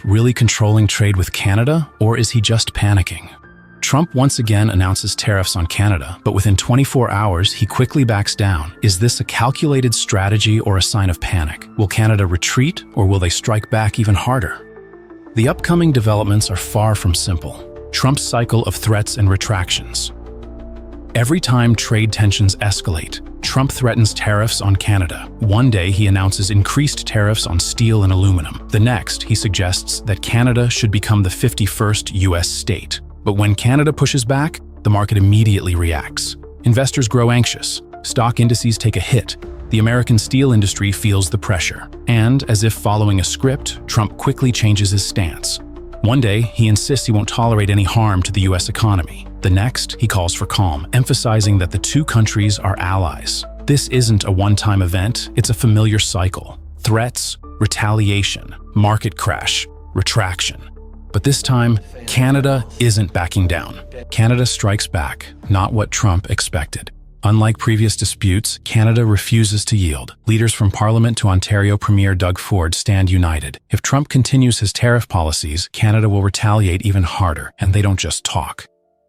really controlling trade with Canada, or is he just panicking? Trump once again announces tariffs on Canada, but within 24 hours, he quickly backs down. Is this a calculated strategy or a sign of panic? Will Canada retreat, or will they strike back even harder? The upcoming developments are far from simple. Trump's cycle of threats and retractions. Every time trade tensions escalate, Trump threatens tariffs on Canada. One day, he announces increased tariffs on steel and aluminum. The next, he suggests that Canada should become the 51st U.S. state. But when Canada pushes back, the market immediately reacts. Investors grow anxious. Stock indices take a hit. The American steel industry feels the pressure. And, as if following a script, Trump quickly changes his stance. One day, he insists he won't tolerate any harm to the U.S. economy. The next, he calls for calm, emphasizing that the two countries are allies. This isn't a one-time event, it's a familiar cycle. Threats, retaliation, market crash, retraction. But this time, Canada isn't backing down. Canada strikes back, not what Trump expected. Unlike previous disputes, Canada refuses to yield. Leaders from Parliament to Ontario Premier Doug Ford stand united. If Trump continues his tariff policies, Canada will retaliate even harder, and they don't just talk.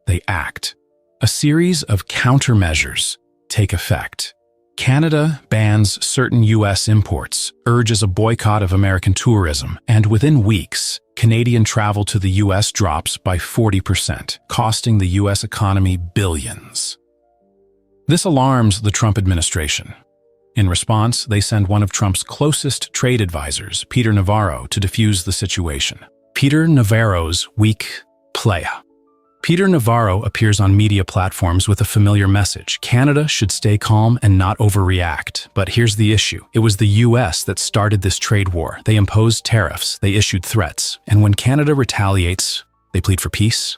They act. A series of countermeasures take effect. Canada bans certain U.S. imports, urges a boycott of American tourism, and within weeks, Canadian travel to the U.S. drops by 40%, costing the U.S. economy billions. This alarms the Trump administration. In response, they send one of Trump's closest trade advisors, Peter Navarro, to defuse the situation. Peter Navarro's weak playa. Peter Navarro appears on media platforms with a familiar message. Canada should stay calm and not overreact. But here's the issue. It was the U.S. that started this trade war. They imposed tariffs, they issued threats, and when Canada retaliates, they plead for peace.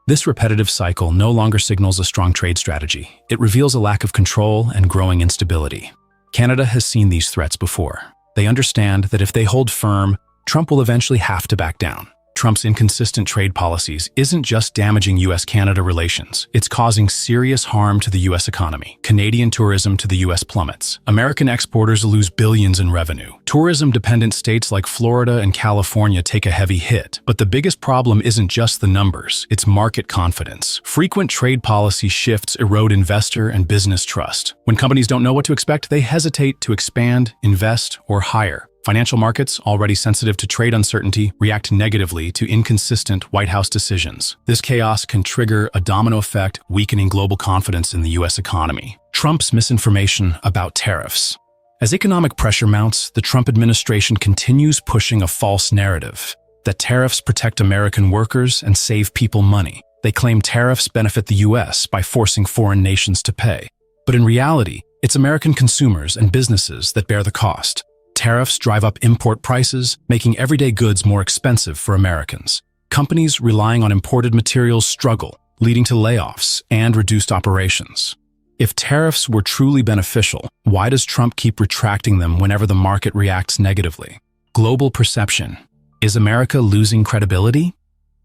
This repetitive cycle no longer signals a strong trade strategy. It reveals a lack of control and growing instability. Canada has seen these threats before. They understand that if they hold firm, Trump will eventually have to back down. Trump's inconsistent trade policies isn't just damaging U.S.-Canada relations, it's causing serious harm to the U.S. economy. Canadian tourism to the U.S. plummets. American exporters lose billions in revenue. Tourism-dependent states like Florida and California take a heavy hit. But the biggest problem isn't just the numbers, it's market confidence. Frequent trade policy shifts erode investor and business trust. When companies don't know what to expect, they hesitate to expand, invest, or hire. Financial markets, already sensitive to trade uncertainty, react negatively to inconsistent White House decisions. This chaos can trigger a domino effect, weakening global confidence in the U.S. economy. Trump's misinformation about tariffs. As economic pressure mounts, the Trump administration continues pushing a false narrative that tariffs protect American workers and save people money. They claim tariffs benefit the U.S. by forcing foreign nations to pay. But in reality, it's American consumers and businesses that bear the cost. Tariffs drive up import prices, making everyday goods more expensive for Americans. Companies relying on imported materials struggle, leading to layoffs and reduced operations. If tariffs were truly beneficial, why does Trump keep retracting them whenever the market reacts negatively? Global perception. Is America losing credibility?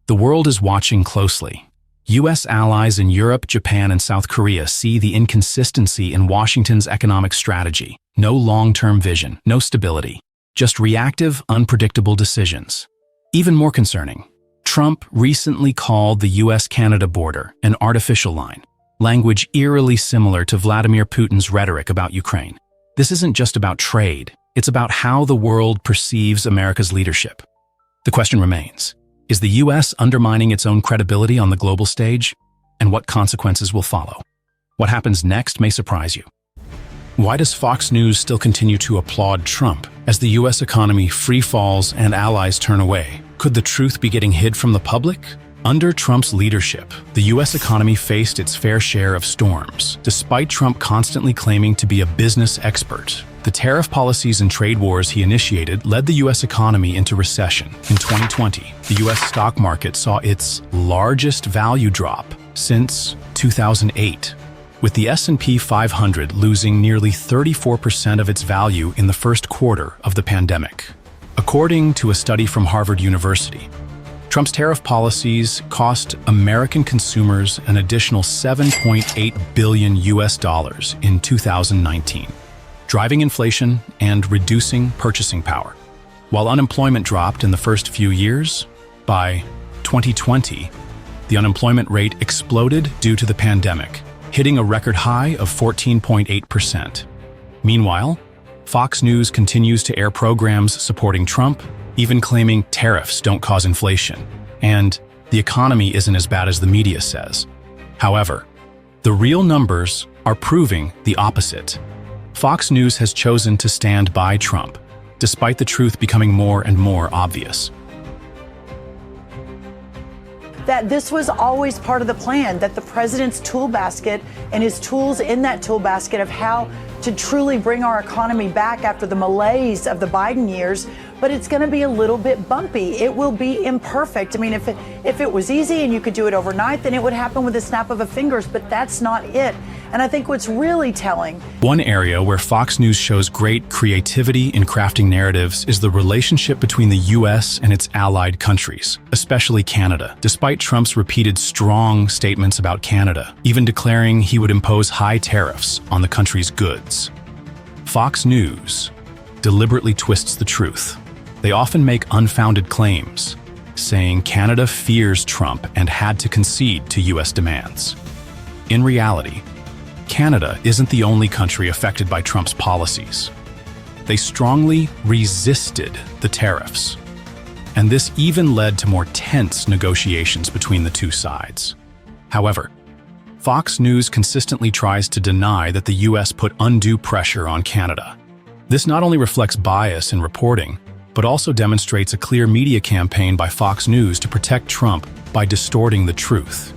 The world is watching closely. U.S. allies in Europe, Japan, and South Korea see the inconsistency in Washington's economic strategy. No long-term vision, no stability, just reactive, unpredictable decisions. Even more concerning, Trump recently called the U.S.-Canada border an artificial line, language eerily similar to Vladimir Putin's rhetoric about Ukraine. This isn't just about trade, it's about how the world perceives America's leadership. The question remains, is the U.S. undermining its own credibility on the global stage? And what consequences will follow? What happens next may surprise you. Why does Fox News still continue to applaud Trump as the U.S. economy free falls and allies turn away? Could the truth be getting hid from the public? Under Trump's leadership, the U.S. economy faced its fair share of storms. Despite Trump constantly claiming to be a business expert, the tariff policies and trade wars he initiated led the U.S. economy into recession. In 2020, the U.S. stock market saw its largest value drop since 2008. With the S&P 500 losing nearly 34% of its value in the first quarter of the pandemic. According to a study from Harvard University, Trump's tariff policies cost American consumers an additional $7.8 billion in 2019, driving inflation and reducing purchasing power. While unemployment dropped in the first few years, by 2020, the unemployment rate exploded due to the pandemic, hitting a record high of 14.8%. Meanwhile, Fox News continues to air programs supporting Trump, even claiming tariffs don't cause inflation, and the economy isn't as bad as the media says. However, the real numbers are proving the opposite. Fox News has chosen to stand by Trump, despite the truth becoming more and more obvious. That this was always part of the plan, that the president's tool basket and his tools in that tool basket of how to truly bring our economy back after the malaise of the Biden years, but it's going to be a little bit bumpy. It will be imperfect. I mean, if it was easy and you could do it overnight, then it would happen with a snap of a fingers, but that's not it. And I think what's really telling. One area where Fox News shows great creativity in crafting narratives is the relationship between the U.S. and its allied countries, especially Canada. Despite Trump's repeated strong statements about Canada, even declaring he would impose high tariffs on the country's goods, Fox News deliberately twists the truth. They often make unfounded claims, saying Canada fears Trump and had to concede to U.S. demands. In reality, Canada isn't the only country affected by Trump's policies. They strongly resisted the tariffs, and this even led to more tense negotiations between the two sides. However, Fox News consistently tries to deny that the U.S. put undue pressure on Canada. This not only reflects bias in reporting, but also demonstrates a clear media campaign by Fox News to protect Trump by distorting the truth.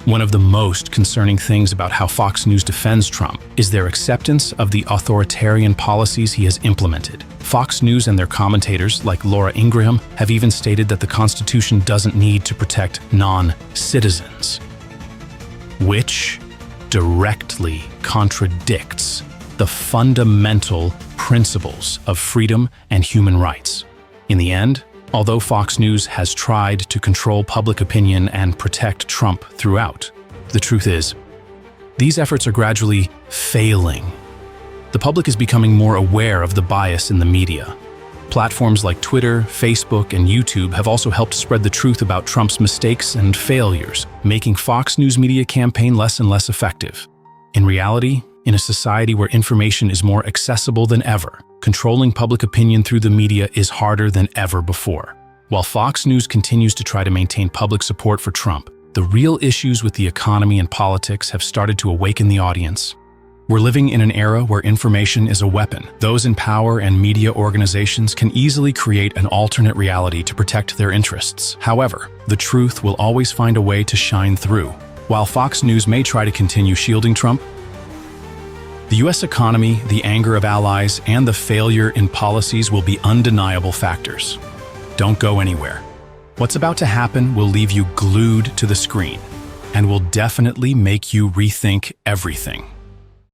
One of the most concerning things about how Fox News defends Trump is their acceptance of the authoritarian policies he has implemented. Fox News and their commentators, like Laura Ingraham, have even stated that the Constitution doesn't need to protect non-citizens, which directly contradicts the fundamental principles of freedom and human rights. In the end, although Fox News has tried to control public opinion and protect Trump throughout, the truth is, these efforts are gradually failing. The public is becoming more aware of the bias in the media. Platforms like Twitter, Facebook, and YouTube have also helped spread the truth about Trump's mistakes and failures, making Fox News media campaign less and less effective. In reality, in a society where information is more accessible than ever, controlling public opinion through the media is harder than ever before. While Fox News continues to try to maintain public support for Trump, the real issues with the economy and politics have started to awaken the audience. We're living in an era where information is a weapon. Those in power and media organizations can easily create an alternate reality to protect their interests. However, the truth will always find a way to shine through. While Fox News may try to continue shielding Trump, the U.S. economy, the anger of allies, and the failure in policies will be undeniable factors. Don't go anywhere. What's about to happen will leave you glued to the screen and will definitely make you rethink everything.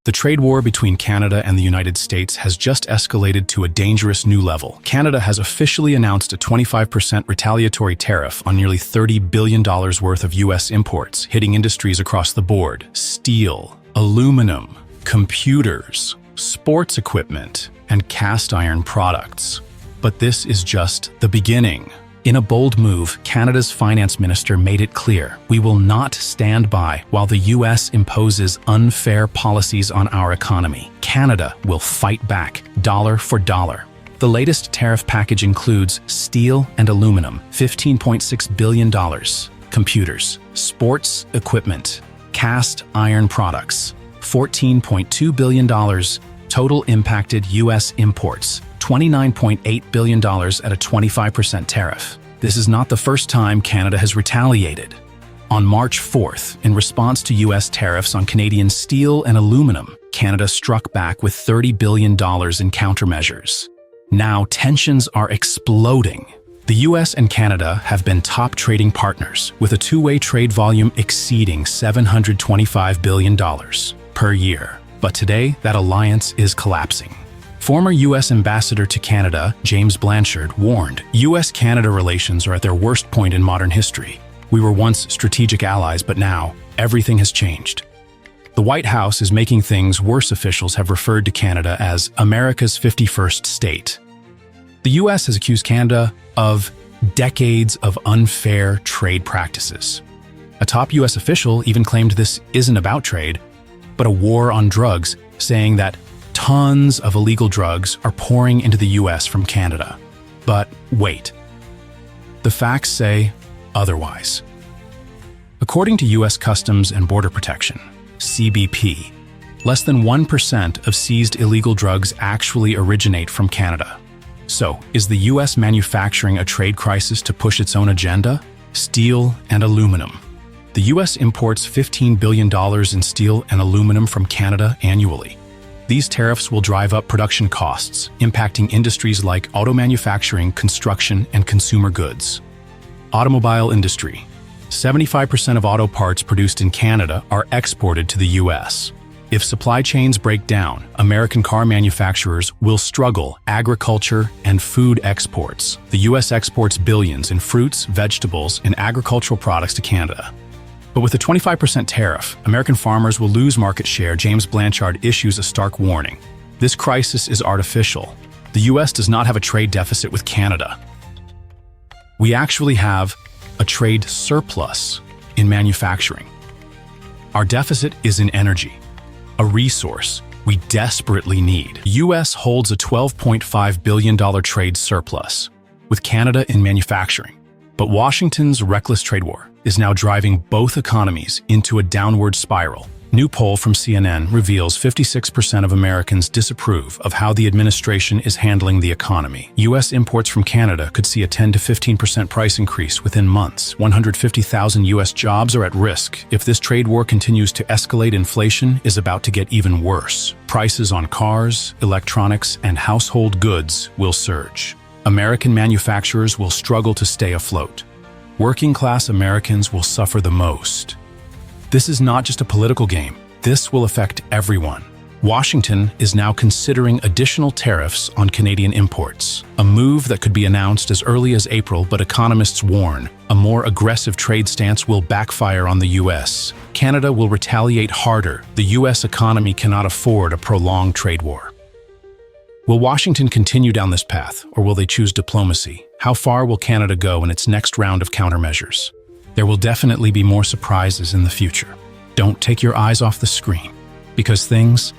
The trade war between Canada and the United States has just escalated to a dangerous new level. Canada has officially announced a 25% retaliatory tariff on nearly $30 billion worth of U.S. imports, hitting industries across the board: steel, aluminum, computers, sports equipment, and cast iron products. But this is just the beginning. In a bold move, Canada's finance minister made it clear, we will not stand by while the U.S. imposes unfair policies on our economy. Canada will fight back, dollar for dollar. The latest tariff package includes steel and aluminum, $15.6 billion, computers, sports equipment, cast iron products, $14.2 billion, total impacted U.S. imports, $29.8 billion at a 25% tariff. This is not the first time Canada has retaliated. On March 4th, in response to U.S. tariffs on Canadian steel and aluminum, Canada struck back with $30 billion in countermeasures. Now tensions are exploding. The U.S. and Canada have been top trading partners, with a two-way trade volume exceeding $725 billion per year. But today, that alliance is collapsing. Former U.S. Ambassador to Canada, James Blanchard, warned, U.S.-Canada relations are at their worst point in modern history. We were once strategic allies, but now everything has changed. The White House is making things worse. Officials have referred to Canada as America's 51st state. The US has accused Canada of decades of unfair trade practices. A top US official even claimed this isn't about trade, but a war on drugs, saying that tons of illegal drugs are pouring into the US from Canada. But wait, the facts say otherwise. According to US Customs and Border Protection, CBP, less than 1% of seized illegal drugs actually originate from Canada. So, is the US manufacturing a trade crisis to push its own agenda? Steel and aluminum. The US imports $15 billion in steel and aluminum from Canada annually. These tariffs will drive up production costs, impacting industries like auto manufacturing, construction, and consumer goods. Automobile industry. 75% of auto parts produced in Canada are exported to the US. If supply chains break down, American car manufacturers will struggle. Agriculture and food exports. The US exports billions in fruits, vegetables, and agricultural products to Canada. But with a 25% tariff, American farmers will lose market share. James Blanchard issues a stark warning. This crisis is artificial. The US does not have a trade deficit with Canada. We actually have a trade surplus in manufacturing. Our deficit is in energy, a resource we desperately need. The US holds a $12.5 billion trade surplus with Canada in manufacturing. But Washington's reckless trade war is now driving both economies into a downward spiral. New poll from CNN reveals 56% of Americans disapprove of how the administration is handling the economy. U.S. imports from Canada could see a 10 to 15% price increase within months. 150,000 U.S. jobs are at risk. If this trade war continues to escalate, inflation is about to get even worse. Prices on cars, electronics, and household goods will surge. American manufacturers will struggle to stay afloat. Working-class Americans will suffer the most. This is not just a political game. This will affect everyone. Washington is now considering additional tariffs on Canadian imports, a move that could be announced as early as April, but economists warn a more aggressive trade stance will backfire on the U.S. Canada will retaliate harder. The U.S. economy cannot afford a prolonged trade war. Will Washington continue down this path, or will they choose diplomacy? How far will Canada go in its next round of countermeasures? There will definitely be more surprises in the future. Don't take your eyes off the screen, because things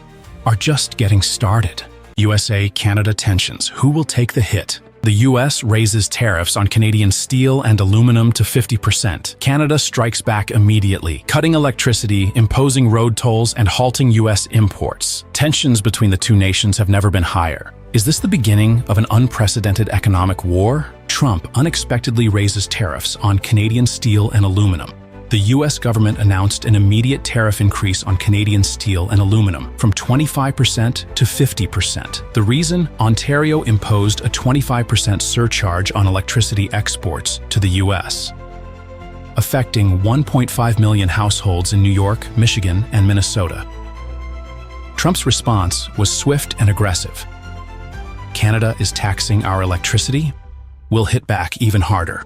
are just getting started. USA-Canada tensions. Who will take the hit? The U.S. raises tariffs on Canadian steel and aluminum to 50%. Canada strikes back immediately, cutting electricity, imposing road tolls, and halting U.S. imports. Tensions between the two nations have never been higher. Is this the beginning of an unprecedented economic war? Trump unexpectedly raises tariffs on Canadian steel and aluminum. The U.S. government announced an immediate tariff increase on Canadian steel and aluminum from 25% to 50%. The reason? Ontario imposed a 25% surcharge on electricity exports to the U.S., affecting 1.5 million households in New York, Michigan, and Minnesota. Trump's response was swift and aggressive. Canada is taxing our electricity? We'll hit back even harder.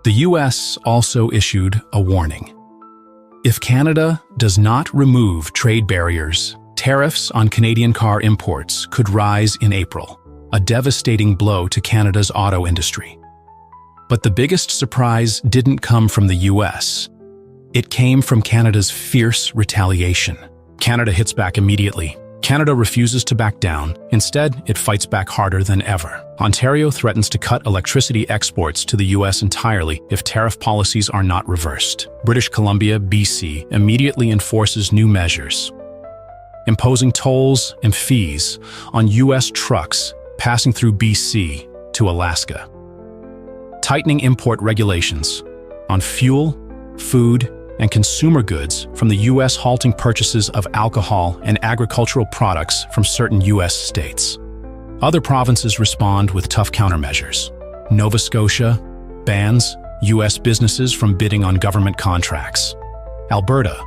The U.S. also issued a warning. If Canada does not remove trade barriers, tariffs on Canadian car imports could rise in April, a devastating blow to Canada's auto industry. But the biggest surprise didn't come from the U.S. It came from Canada's fierce retaliation. Canada hits back immediately. Canada refuses to back down. Instead, it fights back harder than ever. Ontario threatens to cut electricity exports to the U.S. entirely if tariff policies are not reversed. British Columbia, BC, immediately enforces new measures, imposing tolls and fees on U.S. trucks passing through BC to Alaska, tightening import regulations on fuel, food, and consumer goods from the U.S., halting purchases of alcohol and agricultural products from certain U.S. states. Other provinces respond with tough countermeasures. Nova Scotia bans U.S. businesses from bidding on government contracts. Alberta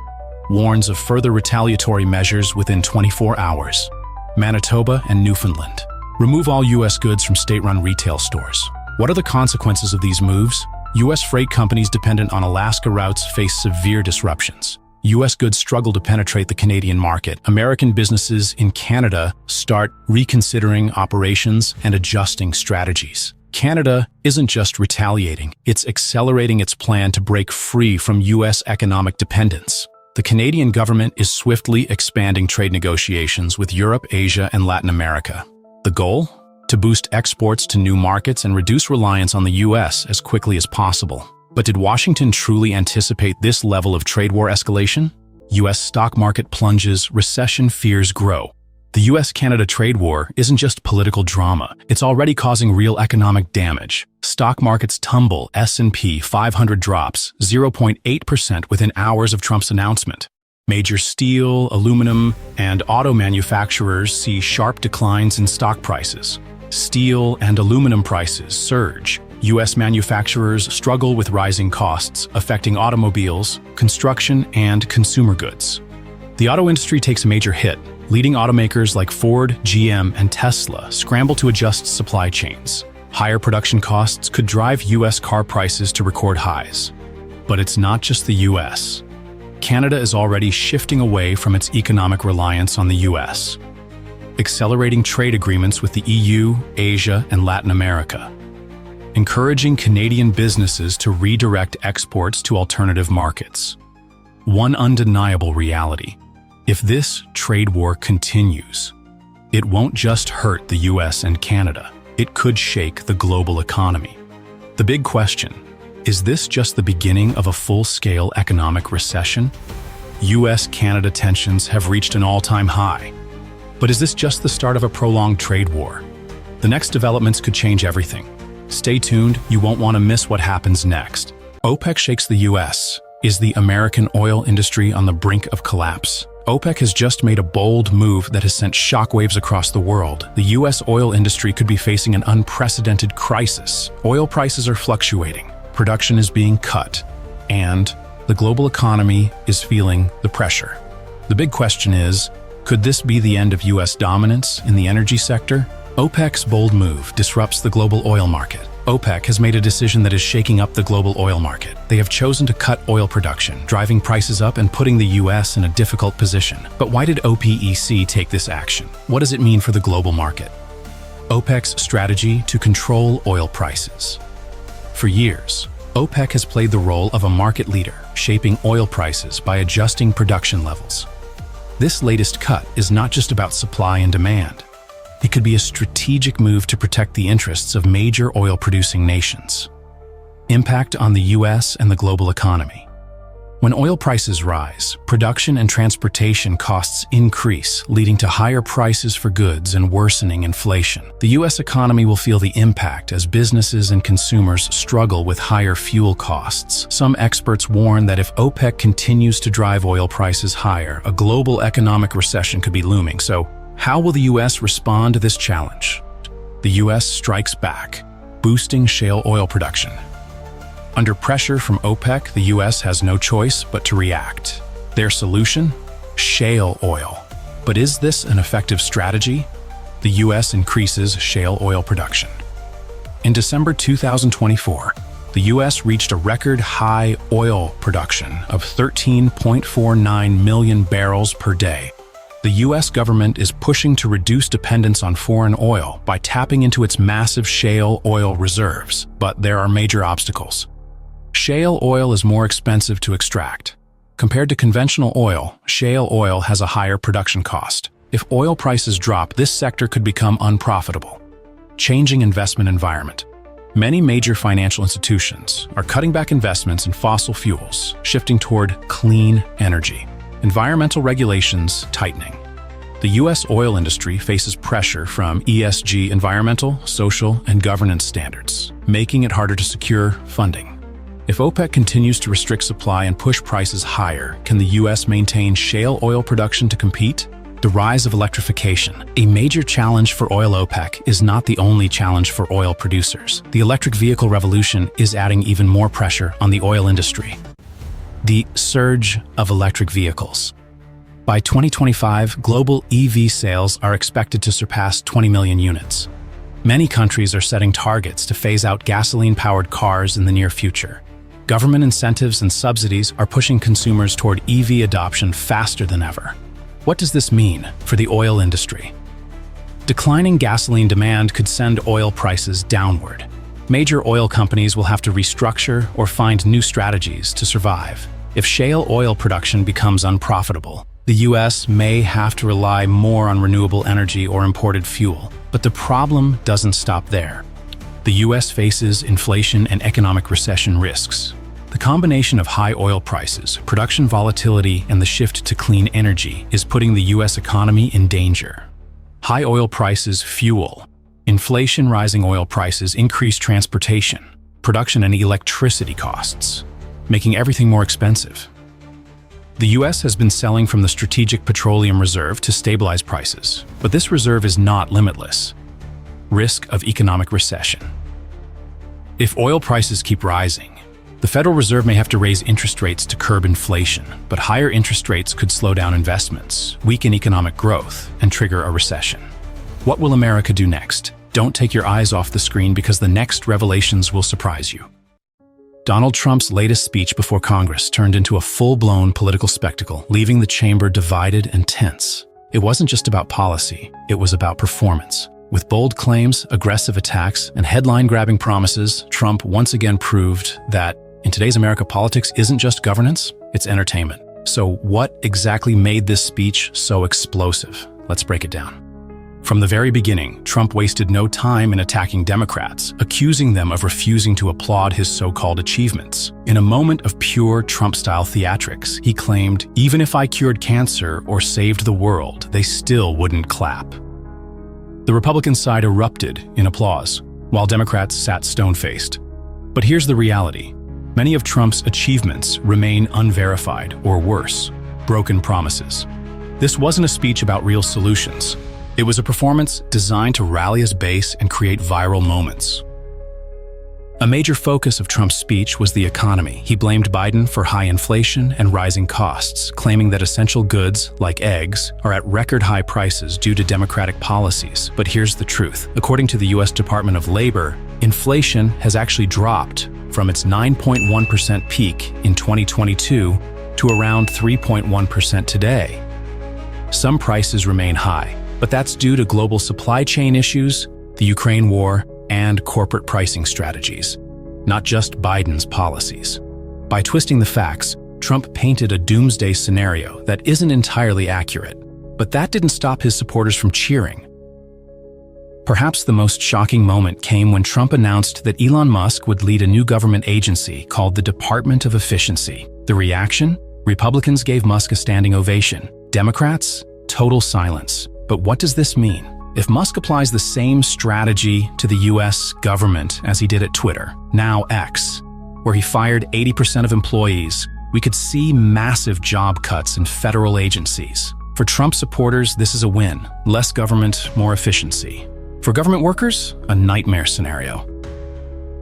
warns of further retaliatory measures within 24 hours. Manitoba and Newfoundland remove all U.S. goods from state-run retail stores. What are the consequences of these moves? U.S. freight companies dependent on Alaska routes face severe disruptions. U.S. goods struggle to penetrate the Canadian market. American businesses in Canada start reconsidering operations and adjusting strategies. Canada isn't just retaliating, it's accelerating its plan to break free from U.S. economic dependence. The Canadian government is swiftly expanding trade negotiations with Europe, Asia, and Latin America. The goal? To boost exports to new markets and reduce reliance on the U.S. as quickly as possible. But did Washington truly anticipate this level of trade war escalation? U.S. stock market plunges, recession fears grow. The U.S.-Canada trade war isn't just political drama, it's already causing real economic damage. Stock markets tumble, S&P 500 drops 0.8% within hours of Trump's announcement. Major steel, aluminum, and auto manufacturers see sharp declines in stock prices. Steel and aluminum prices surge. U.S. manufacturers struggle with rising costs, affecting automobiles, construction, and consumer goods. The auto industry takes a major hit. Leading automakers like Ford, GM, and Tesla scramble to adjust supply chains. Higher production costs could drive U.S. car prices to record highs. But it's not just the U.S. Canada is already shifting away from its economic reliance on the U.S., accelerating trade agreements with the EU, Asia, and Latin America, encouraging Canadian businesses to redirect exports to alternative markets. One undeniable reality: if this trade war continues, it won't just hurt the US and Canada, it could shake the global economy. The big question: is this just the beginning of a full-scale economic recession? US-Canada tensions have reached an all-time high. But is this just the start of a prolonged trade war? The next developments could change everything. Stay tuned, you won't want to miss what happens next. OPEC shakes the US. Is the American oil industry on the brink of collapse? OPEC has just made a bold move that has sent shockwaves across the world. The U.S. oil industry could be facing an unprecedented crisis. Oil prices are fluctuating, production is being cut, and the global economy is feeling the pressure. The big question is, could this be the end of U.S. dominance in the energy sector? OPEC's bold move disrupts the global oil market. OPEC has made a decision that is shaking up the global oil market. They have chosen to cut oil production, driving prices up and putting the U.S. in a difficult position. But why did OPEC take this action? What does it mean for the global market? OPEC's strategy to control oil prices. For years, OPEC has played the role of a market leader, shaping oil prices by adjusting production levels. This latest cut is not just about supply and demand. It could be a strategic move to protect the interests of major oil-producing nations. Impact on the U.S. and the global economy. When oil prices rise, production and transportation costs increase, leading to higher prices for goods and worsening inflation. The U.S. economy will feel the impact as businesses and consumers struggle with higher fuel costs. Some experts warn that if OPEC continues to drive oil prices higher, a global economic recession could be looming. So, how will the U.S. respond to this challenge? The U.S. strikes back, boosting shale oil production. Under pressure from OPEC, the U.S. has no choice but to react. Their solution? Shale oil. But is this an effective strategy? The U.S. increases shale oil production. In December 2024, the U.S. reached a record high oil production of 13.49 million barrels per day. The U.S. government is pushing to reduce dependence on foreign oil by tapping into its massive shale oil reserves, but there are major obstacles. Shale oil is more expensive to extract. Compared to conventional oil, shale oil has a higher production cost. If oil prices drop, this sector could become unprofitable. Changing investment environment. Many major financial institutions are cutting back investments in fossil fuels, shifting toward clean energy. Environmental regulations tightening. The U.S. oil industry faces pressure from ESG, environmental, social, and governance standards, making it harder to secure funding. If OPEC continues to restrict supply and push prices higher, can the U.S. maintain shale oil production to compete? The rise of electrification. A major challenge for oil. OPEC is not the only challenge for oil producers. The electric vehicle revolution is adding even more pressure on the oil industry. The surge of electric vehicles. By 2025, global EV sales are expected to surpass 20 million units. Many countries are setting targets to phase out gasoline-powered cars in the near future. Government incentives and subsidies are pushing consumers toward EV adoption faster than ever. What does this mean for the oil industry? Declining gasoline demand could send oil prices downward. Major oil companies will have to restructure or find new strategies to survive. If shale oil production becomes unprofitable, the U.S. may have to rely more on renewable energy or imported fuel. But the problem doesn't stop there. The U.S. faces inflation and economic recession risks. The combination of high oil prices, production volatility, and the shift to clean energy is putting the U.S. economy in danger. High oil prices fuel. Inflation, rising oil prices increase transportation, production, and electricity costs, making everything more expensive. The U.S. has been selling from the Strategic Petroleum Reserve to stabilize prices, but this reserve is not limitless. Risk of economic recession. If oil prices keep rising, the Federal Reserve may have to raise interest rates to curb inflation, but higher interest rates could slow down investments, weaken economic growth, and trigger a recession. What will America do next? Don't take your eyes off the screen because the next revelations will surprise you. Donald Trump's latest speech before Congress turned into a full-blown political spectacle, leaving the chamber divided and tense. It wasn't just about policy, it was about performance. With bold claims, aggressive attacks, and headline-grabbing promises, Trump once again proved that in today's America, politics isn't just governance, it's entertainment. So what exactly made this speech so explosive? Let's break it down. From the very beginning, Trump wasted no time in attacking Democrats, accusing them of refusing to applaud his so-called achievements. In a moment of pure Trump-style theatrics, he claimed, "Even if I cured cancer or saved the world, they still wouldn't clap." The Republican side erupted in applause, while Democrats sat stone-faced. But here's the reality. Many of Trump's achievements remain unverified, or worse, broken promises. This wasn't a speech about real solutions. It was a performance designed to rally his base and create viral moments. A major focus of Trump's speech was the economy. He blamed Biden for high inflation and rising costs, claiming that essential goods, like eggs, are at record-high prices due to Democratic policies. But here's the truth. According to the U.S. Department of Labor, inflation has actually dropped from its 9.1% peak in 2022 to around 3.1% today. Some prices remain high, but that's due to global supply chain issues, the Ukraine war, and corporate pricing strategies, not just Biden's policies. By twisting the facts, Trump painted a doomsday scenario that isn't entirely accurate, but that didn't stop his supporters from cheering. Perhaps the most shocking moment came when Trump announced that Elon Musk would lead a new government agency called the Department of Efficiency. The reaction? Republicans gave Musk a standing ovation. Democrats? Total silence. But what does this mean? If Musk applies the same strategy to the US government as he did at Twitter, now X, where he fired 80% of employees, we could see massive job cuts in federal agencies. For Trump supporters, this is a win. Less government, more efficiency. For government workers, a nightmare scenario.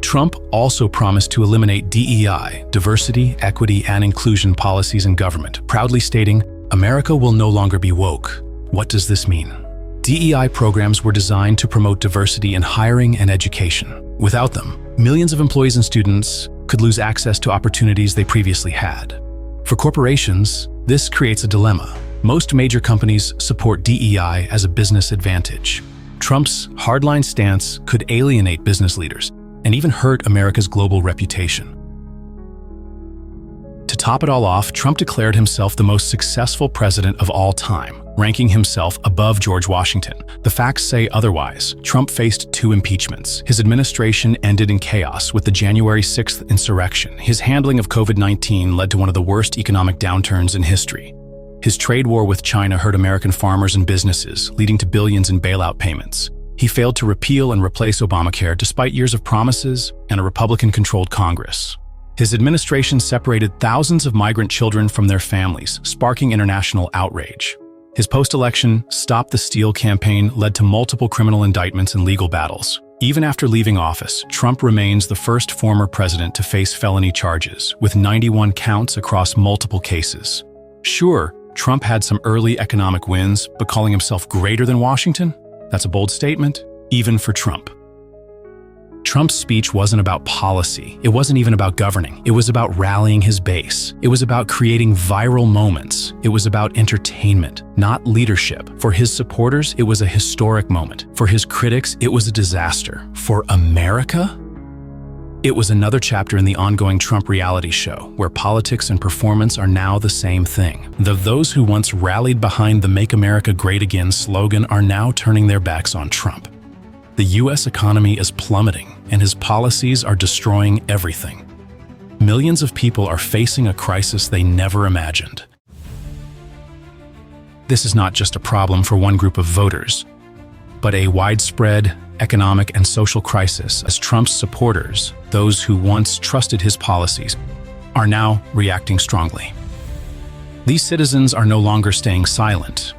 Trump also promised to eliminate DEI, diversity, equity, and inclusion policies in government, proudly stating, "America will no longer be woke." What does this mean? DEI programs were designed to promote diversity in hiring and education. Without them, millions of employees and students could lose access to opportunities they previously had. For corporations, this creates a dilemma. Most major companies support DEI as a business advantage. Trump's hardline stance could alienate business leaders and even hurt America's global reputation. To top it all off, Trump declared himself the most successful president of all time, ranking himself above George Washington. The facts say otherwise. Trump faced 2 impeachments. His administration ended in chaos with the January 6th insurrection. His handling of COVID-19 led to one of the worst economic downturns in history. His trade war with China hurt American farmers and businesses, leading to billions in bailout payments. He failed to repeal and replace Obamacare despite years of promises and a Republican-controlled Congress. His administration separated thousands of migrant children from their families, sparking international outrage. His post-election Stop the Steal campaign led to multiple criminal indictments and legal battles. Even after leaving office, Trump remains the first former president to face felony charges, with 91 counts across multiple cases. Sure, Trump had some early economic wins, but calling himself greater than Washington? That's a bold statement, even for Trump. Trump's speech wasn't about policy. It wasn't even about governing. It was about rallying his base. It was about creating viral moments. It was about entertainment, not leadership. For his supporters, it was a historic moment. For his critics, it was a disaster. For America, it was another chapter in the ongoing Trump reality show, where politics and performance are now the same thing. Those who once rallied behind the Make America Great Again slogan are now turning their backs on Trump. The U.S. economy is plummeting, and his policies are destroying everything. Millions of people are facing a crisis they never imagined. This is not just a problem for one group of voters, but a widespread economic and social crisis as Trump's supporters, those who once trusted his policies, are now reacting strongly. These citizens are no longer staying silent.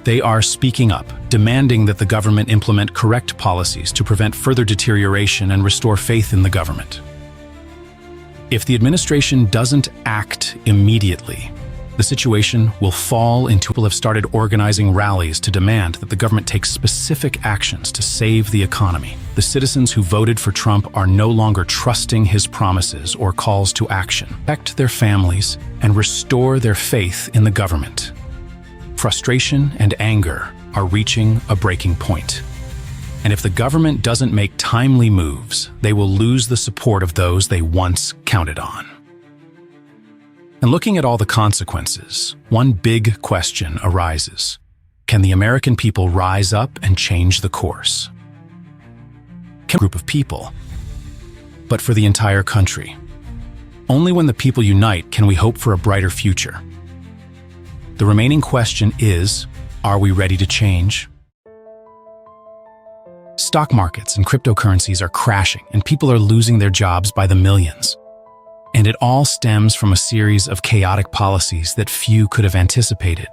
They are speaking up, demanding that the government implement correct policies to prevent further deterioration and restore faith in the government. If the administration doesn't act immediately, the situation will fall into people have started organizing rallies to demand that the government take specific actions to save the economy. The citizens who voted for Trump are no longer trusting his promises or calls to action. Protect their families and restore their faith in the government. Frustration and anger are reaching a breaking point. And if the government doesn't make timely moves, they will lose the support of those they once counted on. And looking at all the consequences, one big question arises. Can the American people rise up and change the course? Can a group of people, but for the entire country? Only when the people unite can we hope for a brighter future. The remaining question is, are we ready to change? Stock markets and cryptocurrencies are crashing, and people are losing their jobs by the millions. And it all stems from a series of chaotic policies that few could have anticipated.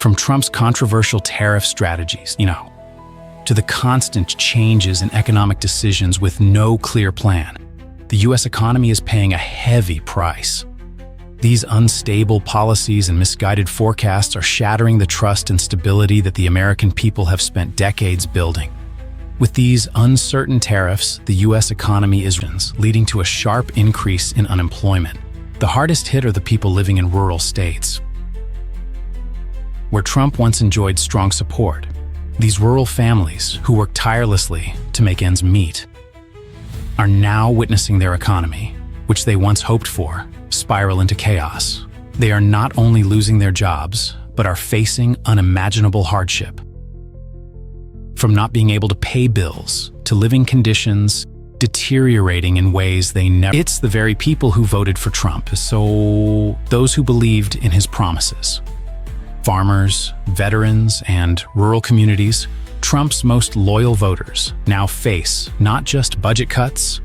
From Trump's controversial tariff strategies, to the constant changes in economic decisions with no clear plan, the U.S. economy is paying a heavy price. These unstable policies and misguided forecasts are shattering the trust and stability that the American people have spent decades building. With these uncertain tariffs, the U.S. economy is leading to a sharp increase in unemployment. The hardest hit are the people living in rural states, where Trump once enjoyed strong support. These rural families, who work tirelessly to make ends meet, are now witnessing their economy, which they once hoped for, spiral into chaos. They are not only losing their jobs, but are facing unimaginable hardship. From not being able to pay bills, to living conditions deteriorating in ways they never. It's the very people who voted for Trump, so those who believed in his promises. Farmers, veterans, and rural communities, Trump's most loyal voters, now face not just budget cuts,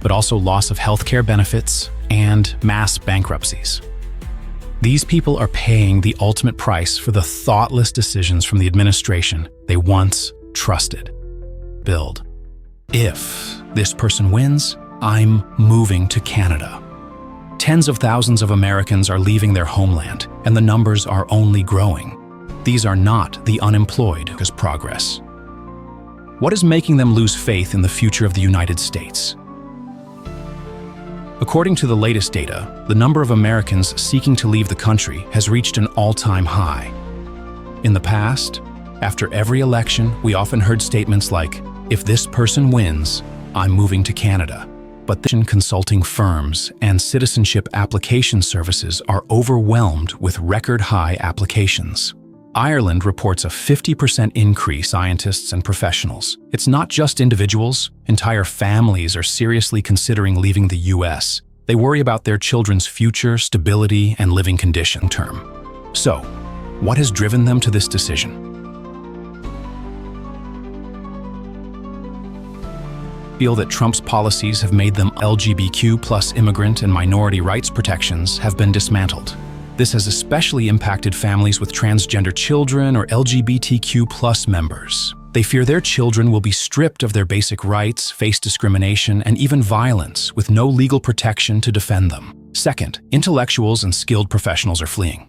but also loss of healthcare benefits and mass bankruptcies. These people are paying the ultimate price for the thoughtless decisions from the administration they once trusted. Build. If this person wins, I'm moving to Canada. Tens of thousands of Americans are leaving their homeland, and the numbers are only growing. These are not the unemployed whose progress. What is making them lose faith in the future of the United States? According to the latest data, the number of Americans seeking to leave the country has reached an all-time high. In the past, after every election, we often heard statements like, "If this person wins, I'm moving to Canada." But the consulting firms and citizenship application services are overwhelmed with record-high applications. Ireland reports a 50% increase in scientists and professionals. It's not just individuals. Entire families are seriously considering leaving the U.S. They worry about their children's future, stability, and living condition term. So, what has driven them to this decision? Feel that Trump's policies have made them LGBTQ+ immigrant and minority rights protections have been dismantled. This has especially impacted families with transgender children or LGBTQ+ members. They fear their children will be stripped of their basic rights, face discrimination, and even violence with no legal protection to defend them. Second, intellectuals and skilled professionals are fleeing.